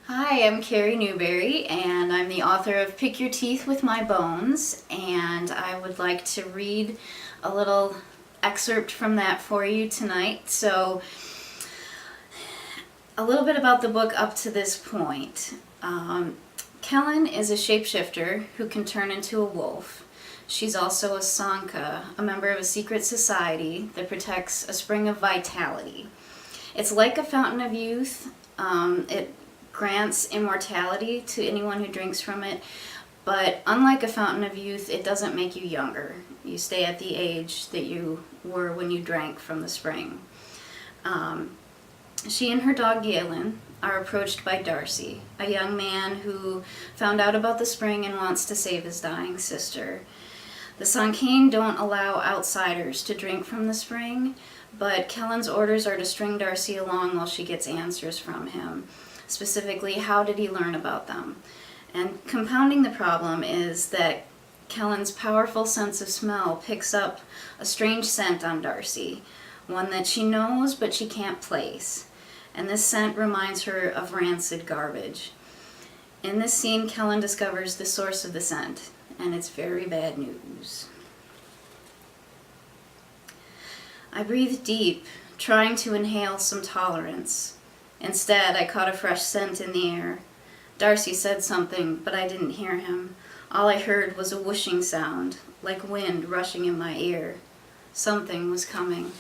Hi, I'm Carrie Newberry, and I'm the author of Pick Your Teeth with My Bones, and I would like to read a little excerpt from that for you tonight. So, a little bit about the book up to this point. Kellan is a shapeshifter who can turn into a wolf. She's also a Sanka, a member of a secret society that protects a spring of vitality. It's like a fountain of youth. It grants immortality to anyone who drinks from it, but unlike a fountain of youth, it doesn't make you younger. You stay at the age that you were when you drank from the spring. She and her dog Galen are approached by Darcy, a young man who found out about the spring and wants to save his dying sister. The Sankain don't allow outsiders to drink from the spring, but Kellan's orders are to string Darcy along while she gets answers from him. Specifically, how did he learn about them? And compounding the problem is that Kellan's powerful sense of smell picks up a strange scent on Darcy, one that she knows but she can't place. And this scent reminds her of rancid garbage. In this scene, Kellan discovers the source of the scent, and it's very bad news. I breathed deep, trying to inhale some tolerance. Instead, I caught a fresh scent in the air. Darcy said something, but I didn't hear him. All I heard was a whooshing sound, like wind rushing in my ear. Something was coming.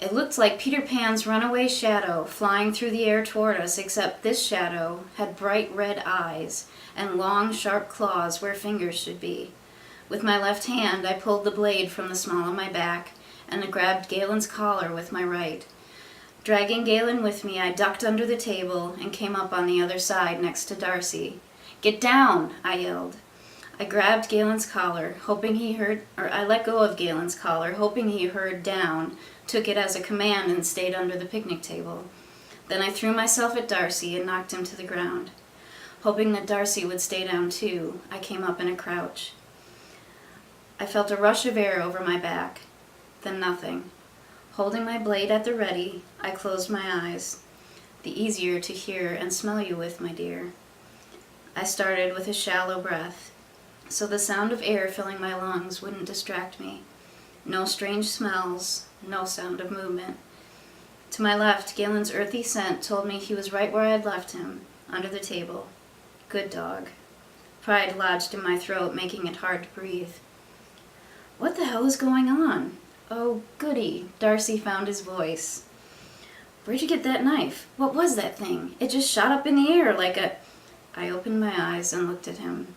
It looked like Peter Pan's runaway shadow flying through the air toward us, except this shadow had bright red eyes and long, sharp claws where fingers should be. With my left hand, I pulled the blade from the small of my back and I grabbed Galen's collar with my right. Dragging Galen with me, I ducked under the table and came up on the other side next to Darcy. "Get down!" I yelled. I grabbed Galen's collar, hoping he heard, or I let go of Galen's collar, hoping he heard down, took it as a command and stayed under the picnic table. Then I threw myself at Darcy and knocked him to the ground. Hoping that Darcy would stay down too, I came up in a crouch. I felt a rush of air over my back, then nothing. Holding my blade at the ready, I closed my eyes. The easier to hear and smell you with, my dear. I started with a shallow breath, so the sound of air filling my lungs wouldn't distract me. No strange smells, no sound of movement. To my left, Galen's earthy scent told me he was right where I had left him, under the table. Good dog. Pride lodged in my throat, making it hard to breathe. What the hell is going on? Oh, goody, Darcy found his voice. Where'd you get that knife? What was that thing? It just shot up in the air like a... I opened my eyes and looked at him.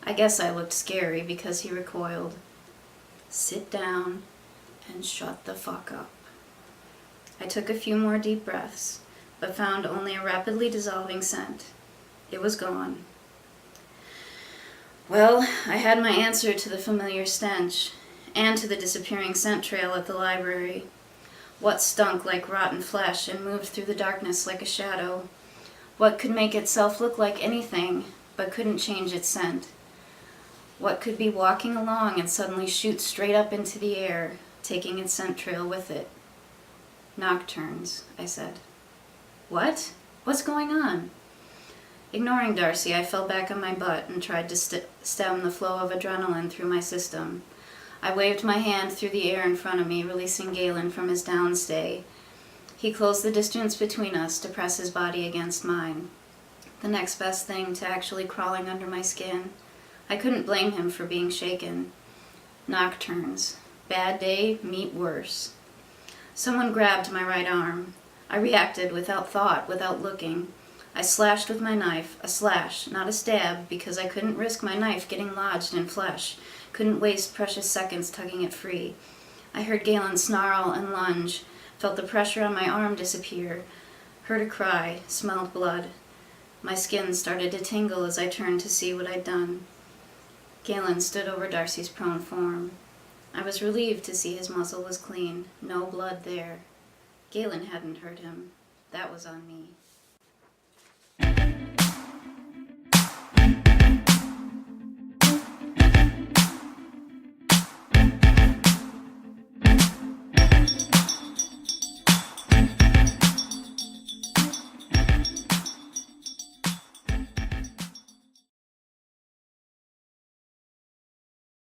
I guess I looked scary because he recoiled. Sit down and shut the fuck up. I took a few more deep breaths, but found only a rapidly dissolving scent. It was gone. Well, I had my answer to the familiar stench, and to the disappearing scent trail at the library. What stunk like rotten flesh and moved through the darkness like a shadow? What could make itself look like anything, but couldn't change its scent? What could be walking along and suddenly shoot straight up into the air, taking its scent trail with it? Nocturnes, I said. What? What's going on? Ignoring Darcy, I fell back on my butt and tried to stem the flow of adrenaline through my system. I waved my hand through the air in front of me, releasing Galen from his downstay. He closed the distance between us to press his body against mine. The next best thing to actually crawling under my skin. I couldn't blame him for being shaken. Nocturnes. Bad day, meet worse. Someone grabbed my right arm. I reacted without thought, without looking. I slashed with my knife, a slash, not a stab, because I couldn't risk my knife getting lodged in flesh, couldn't waste precious seconds tugging it free. I heard Galen snarl and lunge, felt the pressure on my arm disappear, heard a cry, smelled blood. My skin started to tingle as I turned to see what I'd done. Galen stood over Darcy's prone form. I was relieved to see his muzzle was clean, no blood there. Galen hadn't hurt him. That was on me.